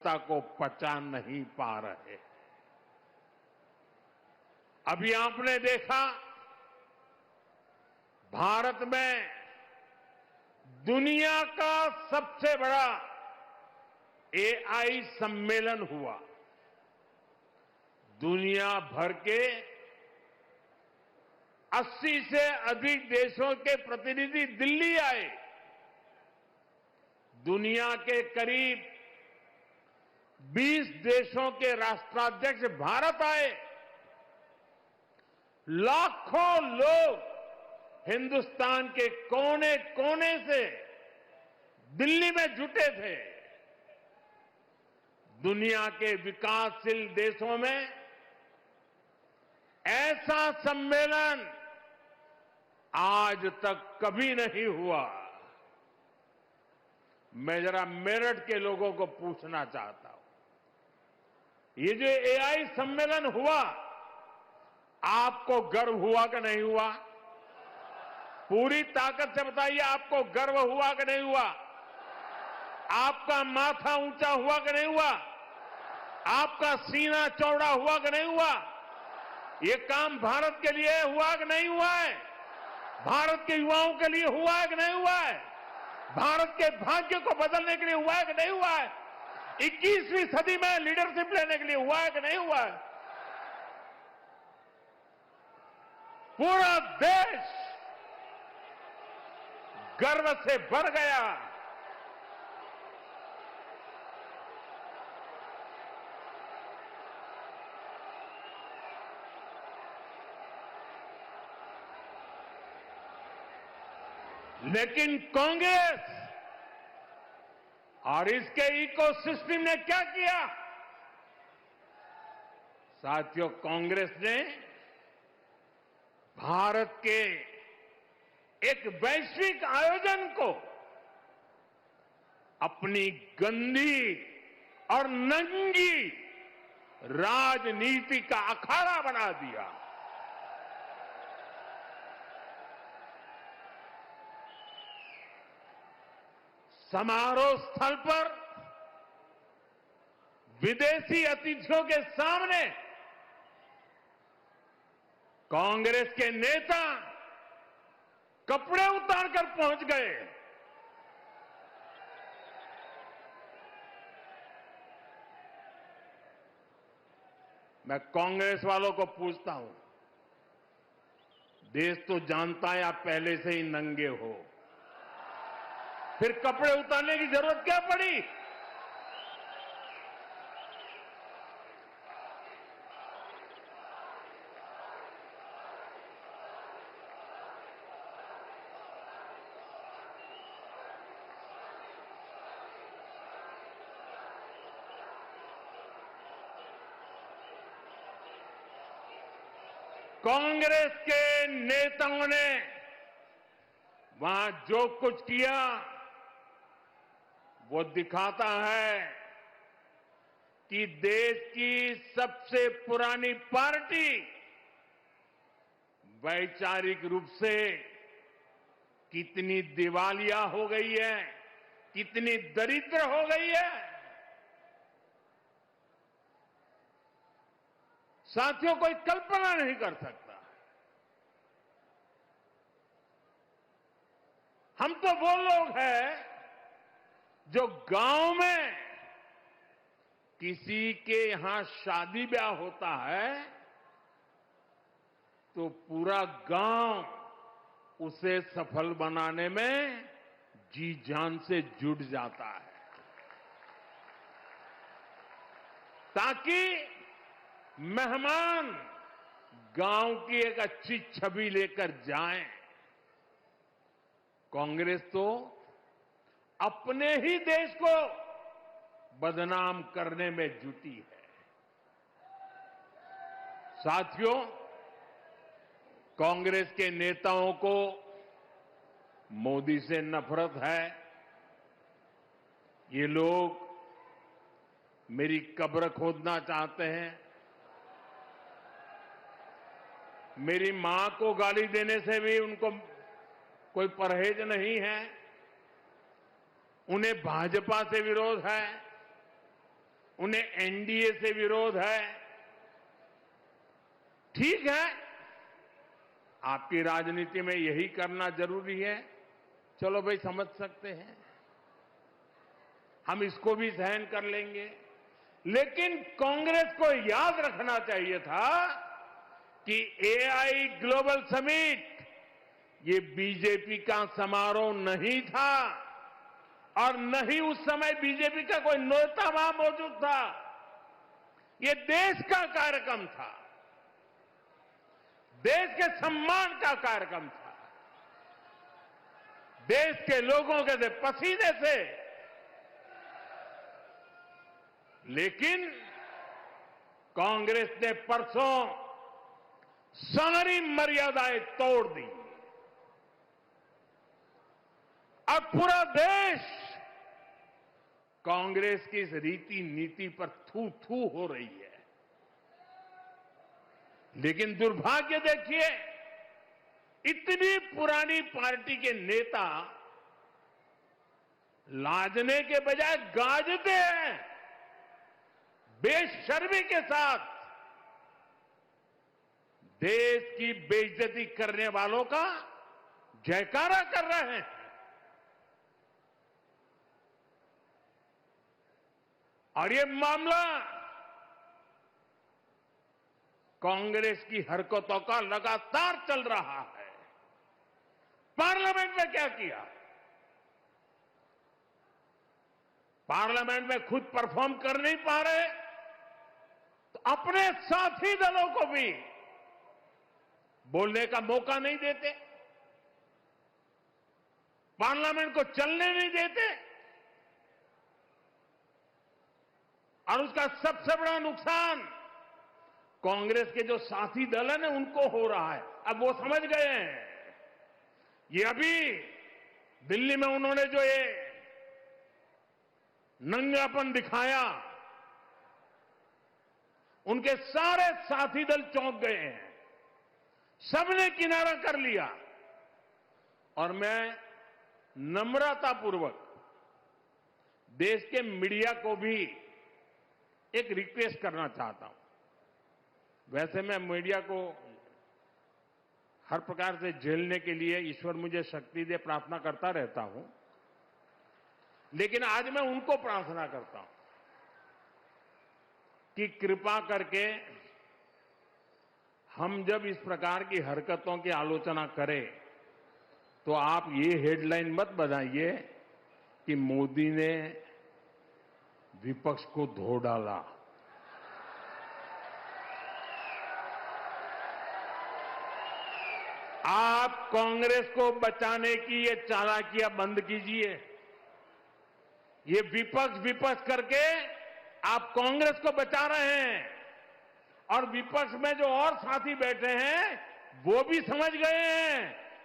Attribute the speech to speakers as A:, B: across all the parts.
A: को पचा नहीं पा रहे। अभी आपने देखा भारत में दुनिया का सबसे बड़ा एआई सम्मेलन हुआ। दुनिया भर के 80 से अधिक देशों के प्रतिनिधि दिल्ली आए। दुनिया के करीब 20 देशों के राष्ट्राध्यक्ष भारत आए। लाखों लोग हिंदुस्तान के कोने कोने से दिल्ली में जुटे थे। दुनिया के विकासशील देशों में ऐसा सम्मेलन आज तक कभी नहीं हुआ। मैं जरा मेरठ के लोगों को पूछना चाहता हूं, ये जो एआई सम्मेलन हुआ, आपको गर्व हुआ कि नहीं हुआ? पूरी ताकत से बताइए, आपको गर्व हुआ कि नहीं हुआ? आपका माथा ऊंचा हुआ कि नहीं हुआ? आपका सीना चौड़ा हुआ कि नहीं हुआ? ये काम भारत के लिए हुआ कि नहीं हुआ है? भारत के युवाओं के लिए हुआ है कि नहीं हुआ है? भारत के भाग्य को बदलने के लिए हुआ है कि नहीं हुआ है? 21वीं सदी में लीडरशिप लेने के लिए हुआ है कि नहीं हुआ है? पूरा देश गर्व से भर गया। लेकिन कांग्रेस और इसके इकोसिस्टम ने क्या किया? साथियों, कांग्रेस ने भारत के एक वैश्विक आयोजन को अपनी गंदी और नंगी राजनीति का अखाड़ा बना दिया। समारोह स्थल पर विदेशी अतिथियों के सामने कांग्रेस के नेता कपड़े उतारकर पहुंच गए। मैं कांग्रेस वालों को पूछता हूं, देश तो जानता है आप पहले से ही नंगे हो, फिर कपड़े उतारने की जरूरत क्या पड़ी? कांग्रेस के नेताओं ने वहां जो कुछ किया वो दिखाता है कि देश की सबसे पुरानी पार्टी वैचारिक रूप से कितनी दिवालिया हो गई है, कितनी दरिद्र हो गई है। साथियों, कोई कल्पना नहीं कर सकता। हम तो वो लोग हैं जो गांव में किसी के यहां शादी ब्याह होता है तो पूरा गांव उसे सफल बनाने में जी जान से जुट जाता है, ताकि मेहमान गांव की एक अच्छी छवि लेकर जाएं। कांग्रेस तो अपने ही देश को बदनाम करने में जुटी है। साथियों, कांग्रेस के नेताओं को मोदी से नफरत है। ये लोग मेरी कब्र खोदना चाहते हैं। मेरी मां को गाली देने से भी उनको कोई परहेज नहीं है। उन्हें भाजपा से विरोध है। उन्हें एनडीए से विरोध है। ठीक है, आपकी राजनीति में यही करना जरूरी है, चलो भाई समझ सकते हैं, हम इसको भी सहन कर लेंगे। लेकिन कांग्रेस को याद रखना चाहिए था कि एआई ग्लोबल समिट ये बीजेपी का समारोह नहीं था और न ही उस समय बीजेपी का कोई नेता वहां मौजूद था। ये देश का कार्यक्रम था, देश के सम्मान का कार्यक्रम था, देश के लोगों के पसीने से। लेकिन कांग्रेस ने परसों सारी मर्यादाएं तोड़ दी और पूरा देश कांग्रेस की इस रीति नीति पर थू थू हो रही है। लेकिन दुर्भाग्य देखिए, इतनी पुरानी पार्टी के नेता लाजने के बजाय गाजते हैं, बेशर्मी के साथ देश की बेइज्जती करने वालों का जयकारा कर रहे हैं। और ये मामला कांग्रेस की हरकतों का लगातार चल रहा है। पार्लियामेंट में क्या किया? पार्लियामेंट में खुद परफॉर्म कर नहीं पा रहे तो अपने साथी दलों को भी बोलने का मौका नहीं देते, पार्लियामेंट को चलने नहीं देते। और उसका सबसे बड़ा नुकसान कांग्रेस के जो साथी दल है ना उनको हो रहा है। अब वो समझ गए हैं। ये अभी दिल्ली में उन्होंने जो ये नंगापन दिखाया, उनके सारे साथी दल चौंक गए हैं, सबने किनारा कर लिया। और मैं नम्रतापूर्वक देश के मीडिया को भी एक रिक्वेस्ट करना चाहता हूं। वैसे मैं मीडिया को हर प्रकार से झेलने के लिए ईश्वर मुझे शक्ति दे प्रार्थना करता रहता हूं, लेकिन आज मैं उनको प्रार्थना करता हूं कि कृपा करके हम जब इस प्रकार की हरकतों की आलोचना करें तो आप ये हेडलाइन मत बनाइए कि मोदी ने विपक्ष को धो डाला। आप कांग्रेस को बचाने की ये चालाकियां बंद कीजिए। ये विपक्ष करके आप कांग्रेस को बचा रहे हैं और विपक्ष में जो और साथी बैठे हैं वो भी समझ गए हैं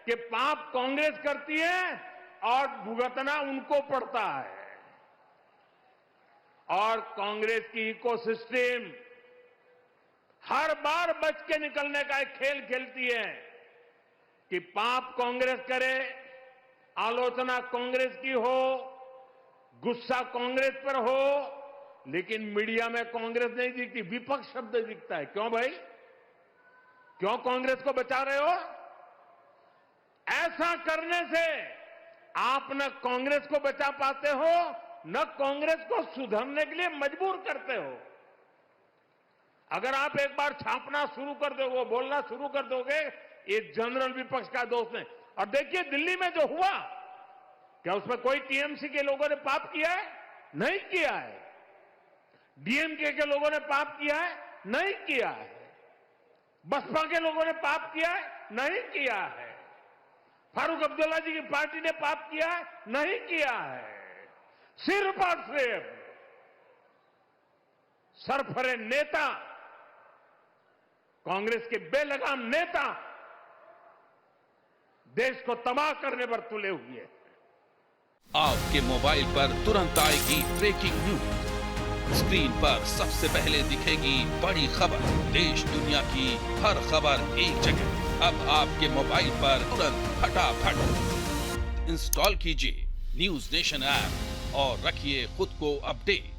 A: कि पाप कांग्रेस करती है और भुगतना उनको पड़ता है। और कांग्रेस की इकोसिस्टम हर बार बच के निकलने का एक खेल खेलती है कि पाप कांग्रेस करे, आलोचना कांग्रेस की हो, गुस्सा कांग्रेस पर हो, लेकिन मीडिया में कांग्रेस नहीं दिखती, विपक्ष शब्द दिखता है। क्यों भाई? क्यों कांग्रेस को बचा रहे हो? ऐसा करने से आप न कांग्रेस को बचा पाते हो न कांग्रेस को सुधरने के लिए मजबूर करते हो। अगर आप एक बार छापना शुरू कर दोगे, बोलना शुरू कर दोगे, ये जनरल विपक्ष का दोष है। और देखिए दिल्ली में जो हुआ, क्या उसमें कोई टीएमसी के लोगों ने पाप किया है? नहीं किया है। डीएमके के लोगों ने पाप किया है? नहीं किया है। बसपा के लोगों ने पाप किया है? नहीं किया है। फारूक अब्दुल्ला जी की पार्टी ने पाप किया है? नहीं किया है। सिर्फ और सिर्फ सरफरे नेता, कांग्रेस के बेलगाम नेता देश को तबाह करने पर तुले हुए हैं।
B: आपके मोबाइल पर तुरंत आएगी ब्रेकिंग न्यूज, स्क्रीन पर सबसे पहले दिखेगी बड़ी खबर, देश दुनिया की हर खबर एक जगह। अब आपके मोबाइल पर तुरंत फटाफट इंस्टॉल कीजिए न्यूज नेशन ऐप और रखिए खुद को अपडेट।